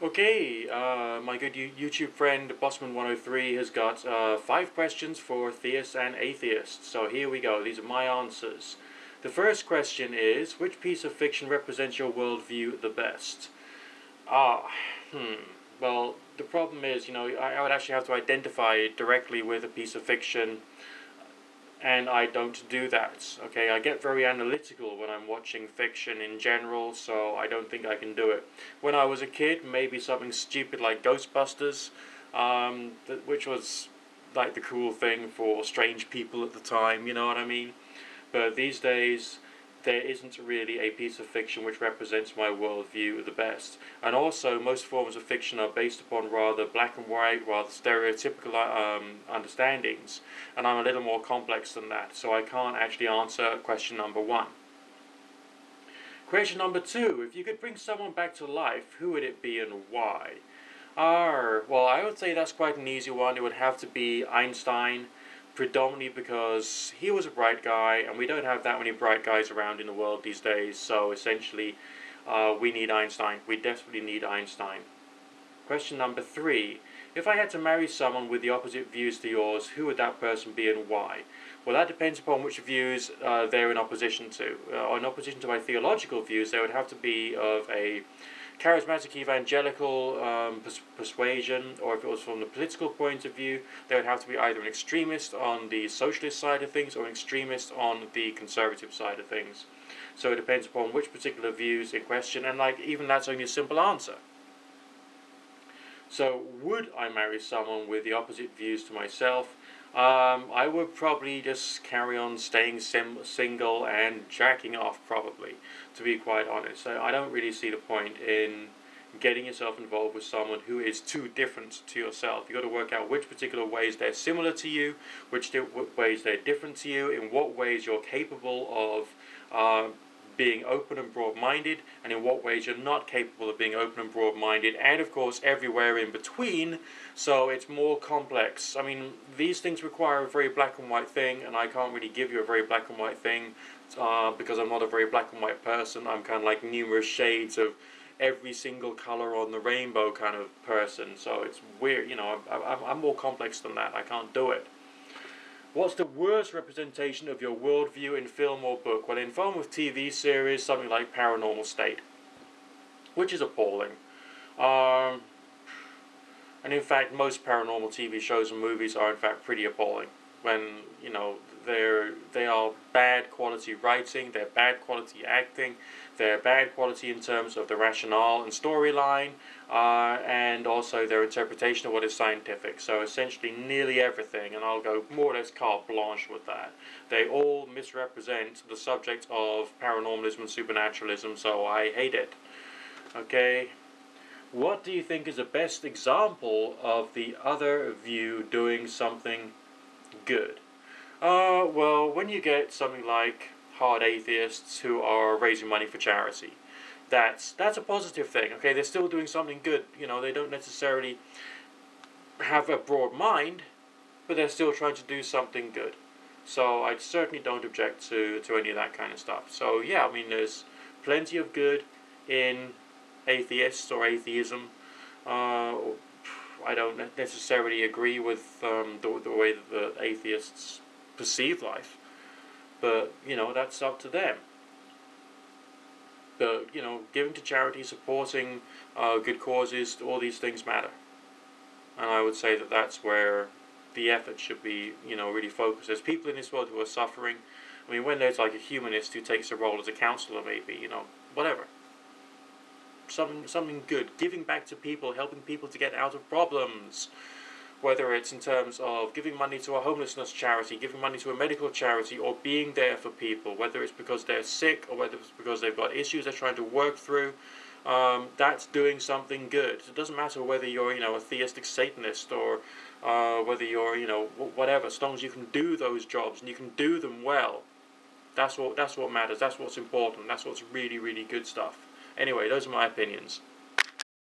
Okay, my good YouTube friend Bossman103 has got 5 questions for theists and atheists. So here we go. These are my answers. The first question is, which piece of fiction represents your worldview the best? Ah, well, the problem is, I would actually have to identify it directly with a piece of fiction, and I don't do that. Okay, I get very analytical when I'm watching fiction in general, so I don't think I can do it. When I was a kid, maybe something stupid like Ghostbusters, which was like the cool thing for strange people at the time, you know what I mean? But these days, there isn't really a piece of fiction which represents my worldview the best. And also, most forms of fiction are based upon rather black and white, rather stereotypical understandings, and I'm a little more complex than that, so I can't actually answer question number 1. Question number 2, if you could bring someone back to life, who would it be and why? Well, I would say that's quite an easy one. It would have to be Einstein, predominantly because he was a bright guy, and we don't have that many bright guys around in the world these days, so essentially we need Einstein. We desperately need Einstein. Question number 3. If I had to marry someone with the opposite views to yours, who would that person be and why? Well, that depends upon which views they're in opposition to. In opposition to my theological views, they would have to be of a charismatic evangelical persuasion, or if it was from the political point of view, they would have to be either an extremist on the socialist side of things or an extremist on the conservative side of things. So it depends upon which particular views in question, and even that's only a simple answer. So would I marry someone with the opposite views to myself? I would probably just carry on staying single and jacking off, probably, to be quite honest. So I don't really see the point in getting yourself involved with someone who is too different to yourself. You've got to work out which particular ways they're similar to you, which ways they're different to you, in what ways you're capable of being open and broad-minded, and in what ways you're not capable of being open and broad-minded, and of course everywhere in between. So it's more complex. I mean, these things require a very black and white thing, and I can't really give you a very black and white thing because I'm not a very black and white person. I'm kind of like numerous shades of every single color on the rainbow kind of person. So it's weird, I'm more complex than that. I can't do it. What's the worst representation of your worldview in film or book? Well, in film with TV series, something like Paranormal State, which is appalling. And in fact, most paranormal TV shows and movies are in fact pretty appalling. When, they are bad quality writing, they're bad quality acting, they're bad quality in terms of the rationale and storyline, and also their interpretation of what is scientific. So essentially nearly everything, and I'll go more or less carte blanche with that, they all misrepresent the subject of paranormalism and supernaturalism, so I hate it. Okay? What do you think is the best example of the other view doing something good? Well, when you get something like hard atheists who are raising money for charity, that's a positive thing. Okay, they're still doing something good. They don't necessarily have a broad mind, but they're still trying to do something good. So I certainly don't object to any of that kind of stuff. So yeah, I mean, there's plenty of good in atheists or atheism. I don't necessarily agree with the way that the atheists perceive life, but that's up to them. But giving to charity, supporting good causes, all these things matter, and I would say that that's where the effort should be, really focused. There's people in this world who are suffering. I mean, when there's like a humanist who takes a role as a counselor, maybe, whatever. Something good, giving back to people, helping people to get out of problems, whether it's in terms of giving money to a homelessness charity, giving money to a medical charity, or being there for people, whether it's because they're sick or whether it's because they've got issues they're trying to work through. That's doing something good. It doesn't matter whether you're a theistic Satanist or whether you're whatever, as long as you can do those jobs and you can do them well. That's what matters. That's what's important. That's what's really, really good stuff. Anyway, those are my opinions.